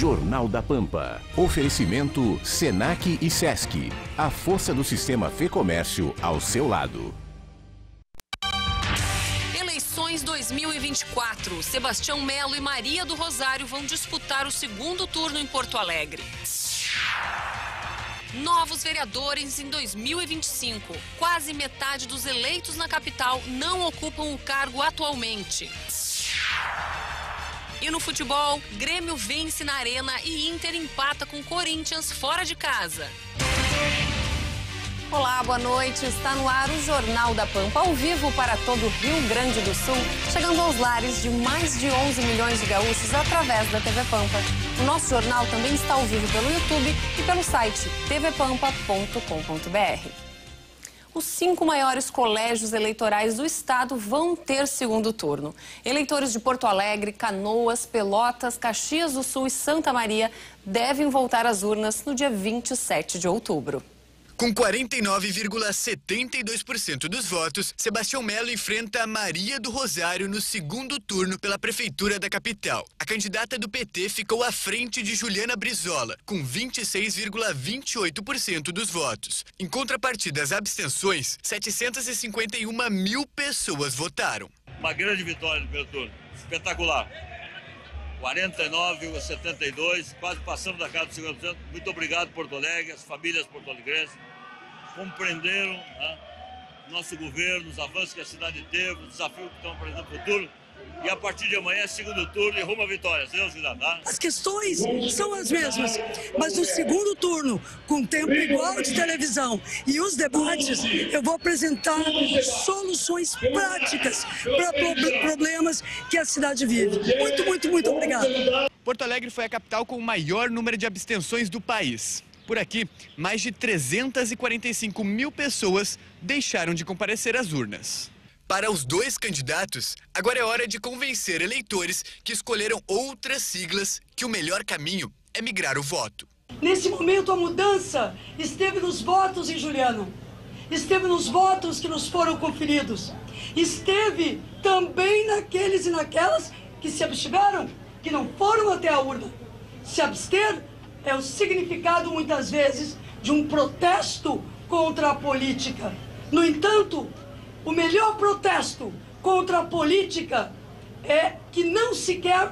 Jornal da Pampa. Oferecimento Senac e Sesc. A força do sistema Fê-Comércio ao seu lado. Eleições 2024. Sebastião Melo e Maria do Rosário vão disputar o segundo turno em Porto Alegre. Novos vereadores em 2025. Quase metade dos eleitos na capital não ocupam o cargo atualmente. E no futebol, Grêmio vence na Arena e Inter empata com Corinthians fora de casa. Olá, boa noite. Está no ar o Jornal da Pampa, ao vivo para todo o Rio Grande do Sul, chegando aos lares de mais de 11 milhões de gaúchos através da TV Pampa. O nosso jornal também está ao vivo pelo YouTube e pelo site tvpampa.com.br. Os 5 maiores colégios eleitorais do estado vão ter segundo turno. Eleitores de Porto Alegre, Canoas, Pelotas, Caxias do Sul e Santa Maria devem voltar às urnas no dia 27 de outubro. Com 49,72% dos votos, Sebastião Melo enfrenta a Maria do Rosário no segundo turno pela Prefeitura da capital. A candidata do PT ficou à frente de Juliana Brizola, com 26,28% dos votos. Em contrapartida às abstenções, 751 mil pessoas votaram. Uma grande vitória no primeiro turno, espetacular. 49,72%, quase passamos da casa do 50%. Muito obrigado, Porto Alegre, as famílias porto-alegrenses compreenderam nosso governo, os avanços que a cidade teve, os desafios que estão apresentando no futuro. E a partir de amanhã é segundo turno e rumo à vitória. Deus quiser, tá? As questões são as mesmas, mas no segundo turno, com tempo igual de televisão e os debates, eu vou apresentar soluções práticas para problemas que a cidade vive. Muito obrigado. Porto Alegre foi a capital com o maior número de abstenções do país. Por aqui, mais de 345 mil pessoas deixaram de comparecer às urnas. Para os dois candidatos, agora é hora de convencer eleitores que escolheram outras siglas que o melhor caminho é migrar o voto. Nesse momento, a mudança esteve nos votos em Juliana, esteve nos votos que nos foram conferidos, esteve também naqueles e naquelas que se abstiveram, que não foram até a urna. Se abster é o significado, muitas vezes, de um protesto contra a política. No entanto, o melhor protesto contra a política é que não se quer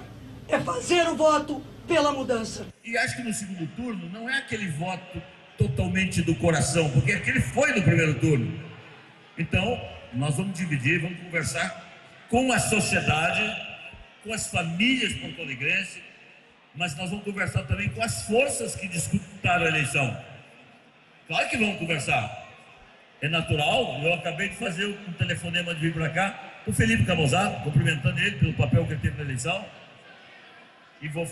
fazer o voto pela mudança. E acho que no segundo turno não é aquele voto totalmente do coração, porque aquele foi no primeiro turno. Então, nós vamos dividir, vamos conversar com a sociedade, com as famílias porto-alegrenses, mas nós vamos conversar também com as forças que disputaram a eleição. Claro que vamos conversar. É natural, eu acabei de fazer um telefonema de vir para cá para o Felipe Camozato, cumprimentando ele pelo papel que ele teve na eleição. E vou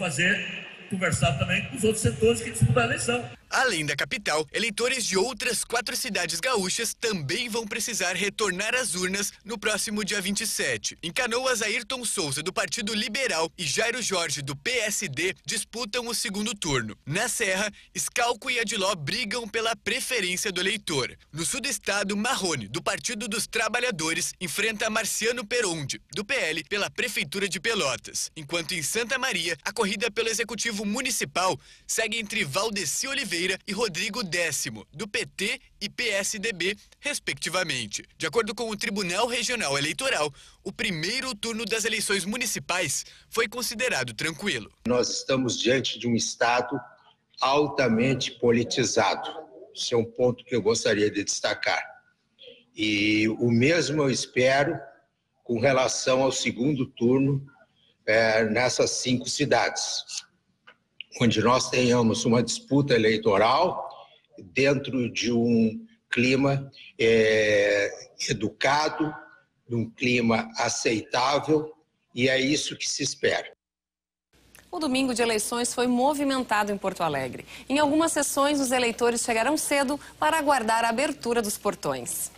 conversar também com os outros setores que disputaram a eleição. Além da capital, eleitores de outras 4 cidades gaúchas também vão precisar retornar às urnas no próximo dia 27. Em Canoas, Ayrton Souza, do Partido Liberal, e Jairo Jorge, do PSD, disputam o segundo turno. Na Serra, Scalco e Adiló brigam pela preferência do eleitor. No sul do estado, Marrone, do Partido dos Trabalhadores, enfrenta Marciano Peronde, do PL, pela Prefeitura de Pelotas. Enquanto em Santa Maria, a corrida pelo Executivo Municipal segue entre Valdeci Oliveira e Rodrigo Décimo, do PT e PSDB, respectivamente. De acordo com o Tribunal Regional Eleitoral, o primeiro turno das eleições municipais foi considerado tranquilo. Nós estamos diante de um estado altamente politizado. Esse é um ponto que eu gostaria de destacar. E o mesmo eu espero com relação ao segundo turno nessas 5 cidades, onde nós tenhamos uma disputa eleitoral dentro de um clima educado, de um clima aceitável, e é isso que se espera. O domingo de eleições foi movimentado em Porto Alegre. Em algumas sessões, os eleitores chegaram cedo para aguardar a abertura dos portões.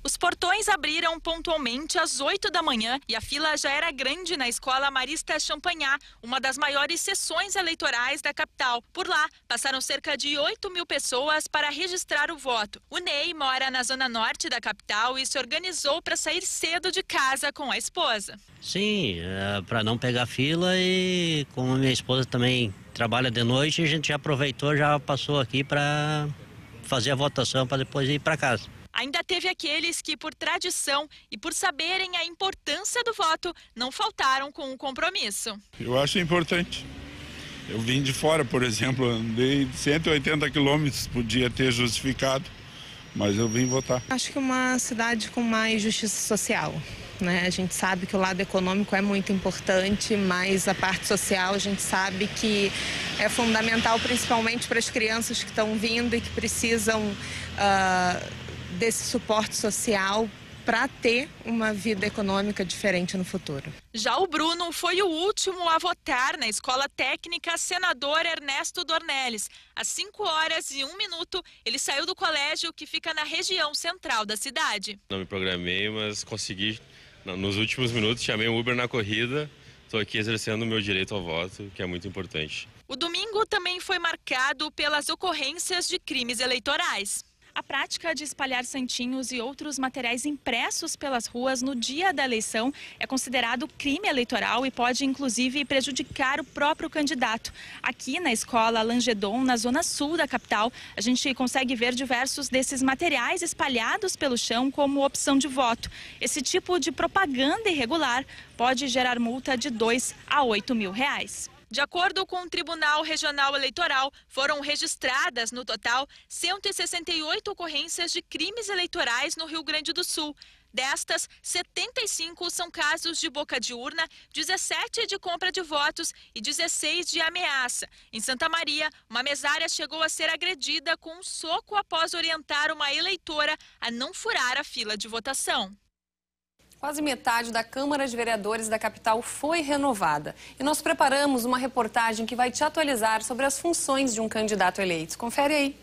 Os portões abriram pontualmente às 8 da manhã e a fila já era grande na Escola Marista Champagnat, uma das maiores sessões eleitorais da capital. Por lá, passaram cerca de 8 mil pessoas para registrar o voto. O Ney mora na zona norte da capital e se organizou para sair cedo de casa com a esposa. Sim, para não pegar fila e como a minha esposa também trabalha de noite e a gente já aproveitou, já passou aqui para fazer a votação para depois ir para casa. Ainda teve aqueles que, por tradição e por saberem a importância do voto, não faltaram com o compromisso. Eu acho importante. Eu vim de fora, por exemplo, andei 180 quilômetros, podia ter justificado, mas eu vim votar. Acho que uma cidade com mais justiça social, né? A gente sabe que o lado econômico é muito importante, mas a parte social a gente sabe que é fundamental, principalmente para as crianças que estão vindo e que precisam desse suporte social para ter uma vida econômica diferente no futuro. Já o Bruno foi o último a votar na Escola Técnica Senador Ernesto Dornelles. Às 5h01, ele saiu do colégio que fica na região central da cidade. Não me programei, mas consegui. Nos últimos minutos, chamei o Uber na corrida. Estou aqui exercendo o meu direito ao voto, que é muito importante. O domingo também foi marcado pelas ocorrências de crimes eleitorais. A prática de espalhar santinhos e outros materiais impressos pelas ruas no dia da eleição é considerado crime eleitoral e pode, inclusive, prejudicar o próprio candidato. Aqui na escola Langedon, na zona sul da capital, a gente consegue ver diversos desses materiais espalhados pelo chão como opção de voto. Esse tipo de propaganda irregular pode gerar multa de R$2 a R$8 mil. De acordo com o Tribunal Regional Eleitoral, foram registradas, no total, 168 ocorrências de crimes eleitorais no Rio Grande do Sul. Destas, 75 são casos de boca de urna, 17 de compra de votos e 16 de ameaça. Em Santa Maria, uma mesária chegou a ser agredida com um soco após orientar uma eleitora a não furar a fila de votação. Quase metade da Câmara de Vereadores da capital foi renovada. E nós preparamos uma reportagem que vai te atualizar sobre as funções de um candidato eleito. Confere aí.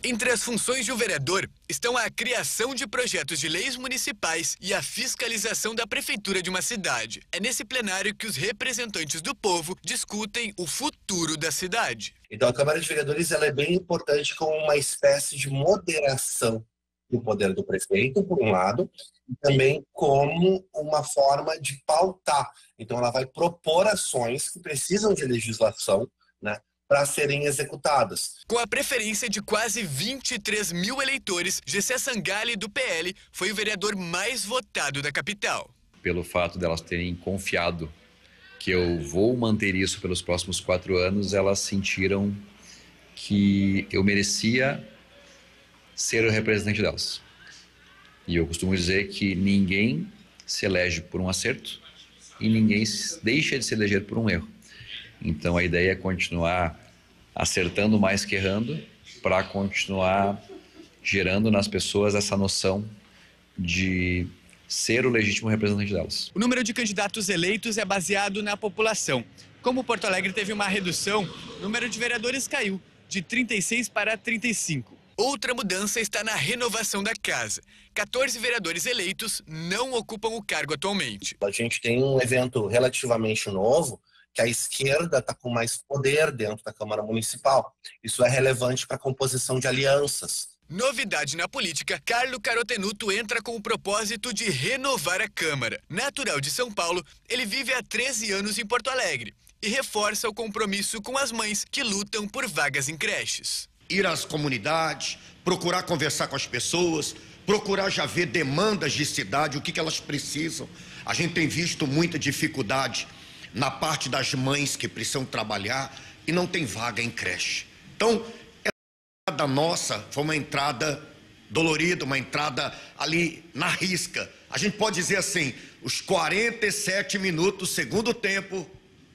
Entre as funções de um vereador estão a criação de projetos de leis municipais e a fiscalização da prefeitura de uma cidade. É nesse plenário que os representantes do povo discutem o futuro da cidade. Então a Câmara de Vereadores ela é bem importante como uma espécie de moderação do poder do prefeito, por um lado, e também como uma forma de pautar. Então ela vai propor ações que precisam de legislação, né, para serem executadas. Com a preferência de quase 23 mil eleitores, Gessé Sangalli, do PL, foi o vereador mais votado da capital. Pelo fato delas terem confiado que eu vou manter isso pelos próximos 4 anos, elas sentiram que eu merecia ser o representante delas. E eu costumo dizer que ninguém se elege por um acerto e ninguém deixa de se eleger por um erro. Então a ideia é continuar acertando mais que errando para continuar gerando nas pessoas essa noção de ser o legítimo representante delas. O número de candidatos eleitos é baseado na população. Como Porto Alegre teve uma redução, o número de vereadores caiu de 36 para 35. Outra mudança está na renovação da casa. 14 vereadores eleitos não ocupam o cargo atualmente. A gente tem um evento relativamente novo, que a esquerda está com mais poder dentro da Câmara Municipal. Isso é relevante para a composição de alianças. Novidade na política, Carlo Carotenuto entra com o propósito de renovar a Câmara. Natural de São Paulo, ele vive há 13 anos em Porto Alegre e reforça o compromisso com as mães que lutam por vagas em creches. Ir às comunidades, procurar conversar com as pessoas, procurar já ver demandas de cidade, o que elas precisam. A gente tem visto muita dificuldade na parte das mães que precisam trabalhar e não tem vaga em creche. Então, a entrada nossa foi uma entrada dolorida, uma entrada ali na risca. A gente pode dizer assim, os 47 minutos, segundo tempo,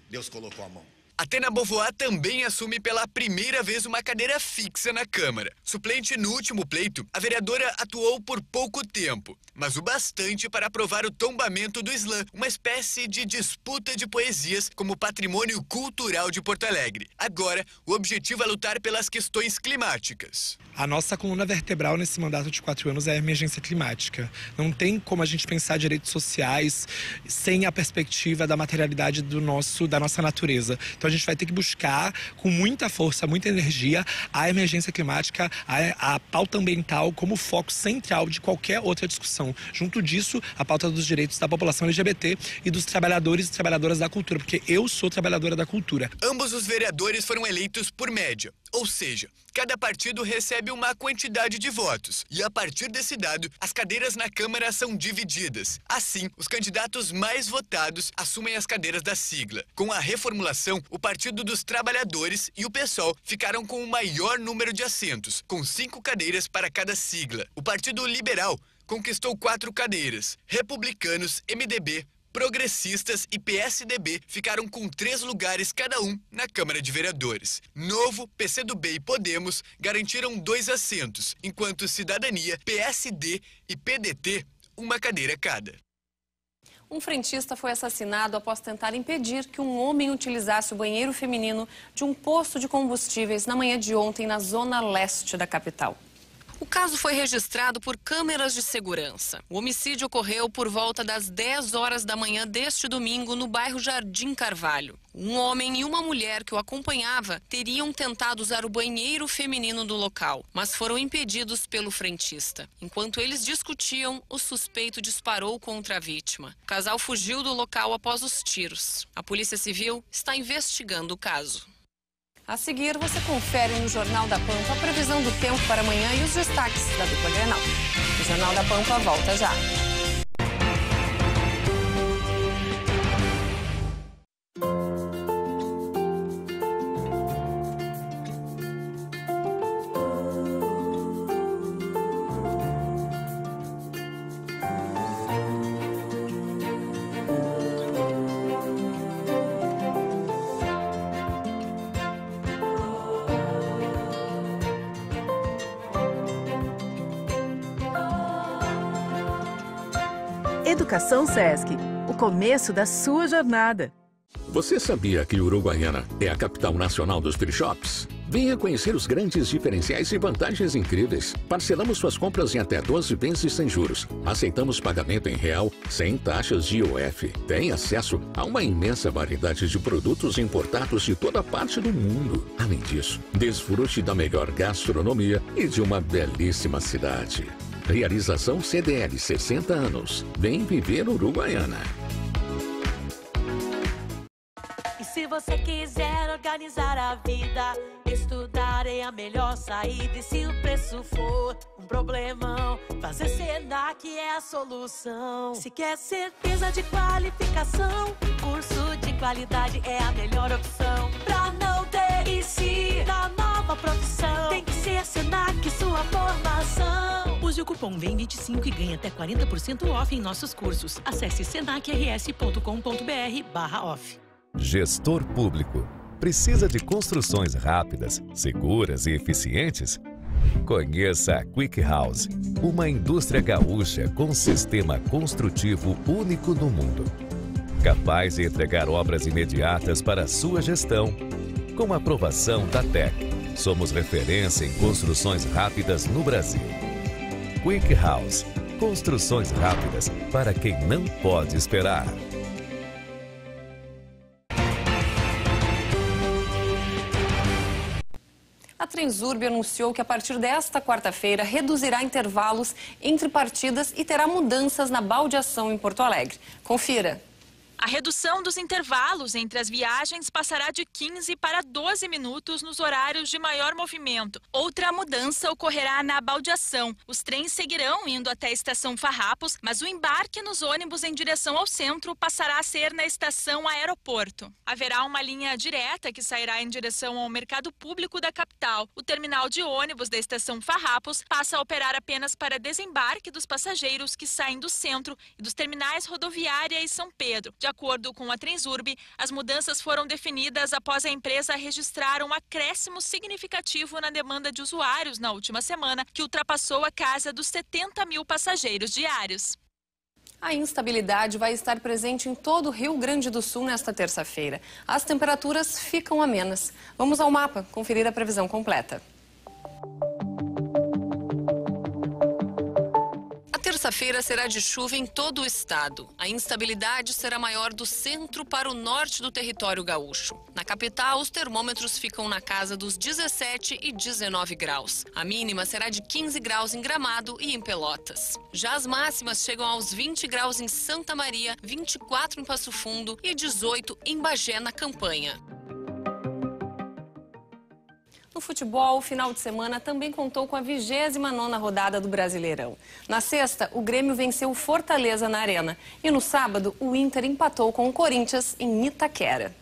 Deus colocou a mão. Atena Beauvoir também assume pela primeira vez uma cadeira fixa na Câmara. Suplente no último pleito, a vereadora atuou por pouco tempo, mas o bastante para aprovar o tombamento do slam, uma espécie de disputa de poesias como patrimônio cultural de Porto Alegre. Agora, o objetivo é lutar pelas questões climáticas. A nossa coluna vertebral nesse mandato de 4 anos é a emergência climática. Não tem como a gente pensar direitos sociais sem a perspectiva da materialidade da nossa natureza. Então a gente vai ter que buscar com muita força, muita energia, a emergência climática, a pauta ambiental como foco central de qualquer outra discussão. Junto disso, a pauta dos direitos da população LGBT e dos trabalhadores e trabalhadoras da cultura, porque eu sou trabalhadora da cultura. Ambos os vereadores foram eleitos por média, ou seja, cada partido recebe uma quantidade de votos. E a partir desse dado, as cadeiras na Câmara são divididas. Assim, os candidatos mais votados assumem as cadeiras da sigla. Com a reformulação, o Partido dos Trabalhadores e o PSOL ficaram com o maior número de assentos, com 5 cadeiras para cada sigla. O Partido Liberal conquistou 4 cadeiras. Republicanos, MDB, Progressistas e PSDB ficaram com 3 lugares cada um na Câmara de Vereadores. Novo, PCdoB e Podemos garantiram 2 assentos, enquanto Cidadania, PSD e PDT, uma cadeira cada. Um frentista foi assassinado após tentar impedir que um homem utilizasse o banheiro feminino de um posto de combustíveis na manhã de ontem na zona leste da capital. O caso foi registrado por câmeras de segurança. O homicídio ocorreu por volta das 10 horas da manhã deste domingo no bairro Jardim Carvalho. Um homem e uma mulher que o acompanhava teriam tentado usar o banheiro feminino do local, mas foram impedidos pelo frentista. Enquanto eles discutiam, o suspeito disparou contra a vítima. O casal fugiu do local após os tiros. A Polícia Civil está investigando o caso. A seguir, você confere no Jornal da Pampa a previsão do tempo para amanhã e os destaques da dupla Grenal. O Jornal da Pampa volta já. Educação Sesc, o começo da sua jornada. Você sabia que Uruguaiana é a capital nacional dos free shops? Venha conhecer os grandes diferenciais e vantagens incríveis. Parcelamos suas compras em até 12 vezes sem juros. Aceitamos pagamento em real, sem taxas de IOF. Tem acesso a uma imensa variedade de produtos importados de toda parte do mundo. Além disso, desfrute da melhor gastronomia e de uma belíssima cidade. Realização CDL 60 anos. Vem viver Uruguaiana. E se você quiser organizar a vida, estudar é a melhor saída. E se o preço for um problemão, fazer Senac é a solução. Se quer certeza de qualificação, curso de qualidade é a melhor opção. Pra não ter e se na nova profissão, tem que ser Senac sua formação. Use o cupom VEM25 e ganhe até 40% off em nossos cursos. Acesse senacrs.com.br/off. Gestor público. Precisa de construções rápidas, seguras e eficientes? Conheça a Quick House, uma indústria gaúcha com sistema construtivo único no mundo. Capaz de entregar obras imediatas para a sua gestão. Com aprovação da TEC, somos referência em construções rápidas no Brasil. Quick House, construções rápidas para quem não pode esperar. A Transurb anunciou que a partir desta quarta-feira reduzirá intervalos entre partidas e terá mudanças na baldeação em Porto Alegre. Confira. A redução dos intervalos entre as viagens passará de 15 para 12 minutos nos horários de maior movimento. Outra mudança ocorrerá na baldeação. Os trens seguirão indo até a estação Farrapos, mas o embarque nos ônibus em direção ao centro passará a ser na estação Aeroporto. Haverá uma linha direta que sairá em direção ao mercado público da capital. O terminal de ônibus da estação Farrapos passa a operar apenas para desembarque dos passageiros que saem do centro e dos terminais Rodoviária e São Pedro. De acordo com a Transurb, as mudanças foram definidas após a empresa registrar um acréscimo significativo na demanda de usuários na última semana, que ultrapassou a casa dos 70 mil passageiros diários. A instabilidade vai estar presente em todo o Rio Grande do Sul nesta terça-feira. As temperaturas ficam amenas. Vamos ao mapa conferir a previsão completa. Terça-feira será de chuva em todo o estado. A instabilidade será maior do centro para o norte do território gaúcho. Na capital, os termômetros ficam na casa dos 17 e 19 graus. A mínima será de 15 graus em Gramado e em Pelotas. Já as máximas chegam aos 20 graus em Santa Maria, 24 em Passo Fundo e 18 em Bagé, na Campanha. No futebol, o final de semana também contou com a 29ª rodada do Brasileirão. Na sexta, o Grêmio venceu o Fortaleza na Arena. E no sábado, o Inter empatou com o Corinthians em Itaquera.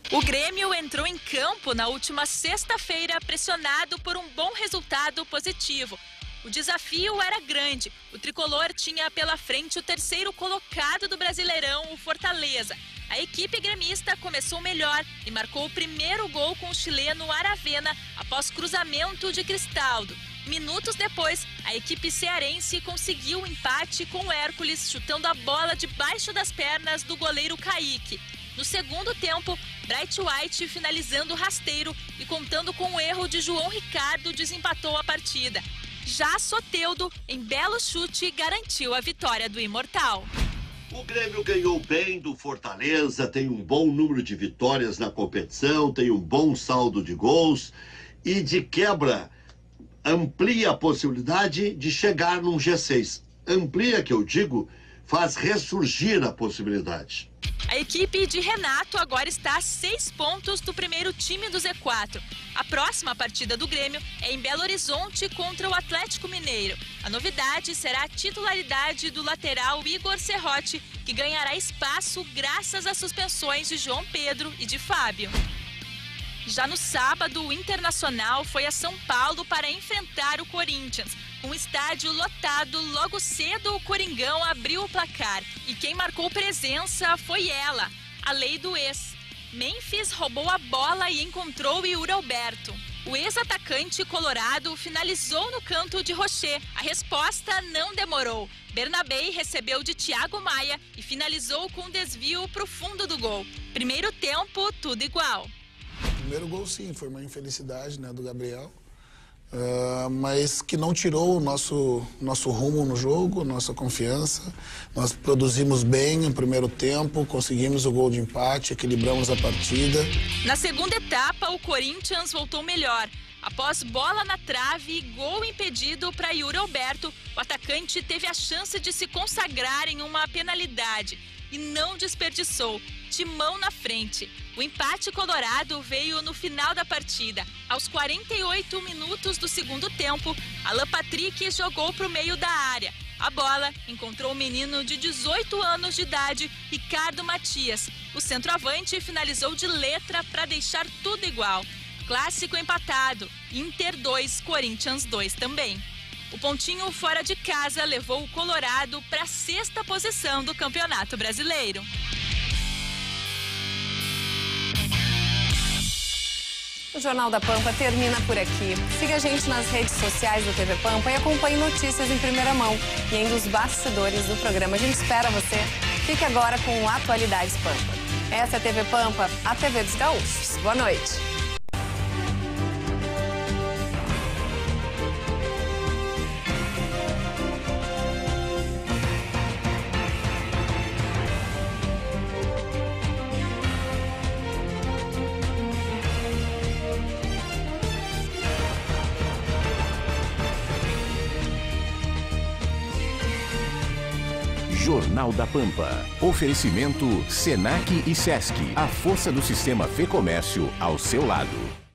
O Grêmio entrou em campo na última sexta-feira pressionado por um bom resultado positivo. O desafio era grande. O tricolor tinha pela frente o terceiro colocado do Brasileirão, o Fortaleza. A equipe gremista começou melhor e marcou o primeiro gol com o chileno Aravena após cruzamento de Cristaldo. Minutos depois, a equipe cearense conseguiu o empate com o Hércules, chutando a bola debaixo das pernas do goleiro Kaique. No segundo tempo, Bright White finalizando o rasteiro e contando com o erro de João Ricardo desempatou a partida. Já Soteldo, em belo chute, garantiu a vitória do Imortal. O Grêmio ganhou bem do Fortaleza, tem um bom número de vitórias na competição, tem um bom saldo de gols e, de quebra, amplia a possibilidade de chegar num G6. Amplia, que eu digo, faz ressurgir a possibilidade. A equipe de Renato agora está a 6 pontos do primeiro time do Z4. A próxima partida do Grêmio é em Belo Horizonte contra o Atlético Mineiro. A novidade será a titularidade do lateral Igor Serrote, que ganhará espaço graças às suspensões de João Pedro e de Fábio. Já no sábado, o Internacional foi a São Paulo para enfrentar o Corinthians. Com o estádio lotado, logo cedo o Coringão abriu o placar. E quem marcou presença foi ela, a lei do ex. Memphis roubou a bola e encontrou Yuri Alberto. O ex-atacante colorado finalizou no canto de Rocher. A resposta não demorou. Bernabé recebeu de Thiago Maia e finalizou com um desvio para o fundo do gol. Primeiro tempo, tudo igual. O primeiro gol, sim, foi uma infelicidade, né, do Gabriel. Mas que não tirou o nosso rumo no jogo, nossa confiança. Nós produzimos bem no primeiro tempo, conseguimos o gol de empate, equilibramos a partida. Na segunda etapa, o Corinthians voltou melhor. Após bola na trave e gol impedido para Yuri Alberto, o atacante teve a chance de se consagrar em uma penalidade e não desperdiçou. Timão na frente. O empate colorado veio no final da partida. Aos 48 minutos do segundo tempo, Alan Patrick jogou para o meio da área. A bola encontrou o menino de 18 anos de idade, Ricardo Matias. O centroavante finalizou de letra para deixar tudo igual. Clássico empatado. Inter 2, Corinthians 2 também. O pontinho fora de casa levou o Colorado para a 6ª posição do Campeonato Brasileiro. O Jornal da Pampa termina por aqui. Siga a gente nas redes sociais da TV Pampa e acompanhe notícias em primeira mão e ainda os bastidores do programa. A gente espera você. Fique agora com o Atualidades Pampa. Essa é a TV Pampa, a TV dos gaúchos. Boa noite. Jornal da Pampa. Oferecimento Senac e Sesc. A força do sistema Fê Comércio ao seu lado.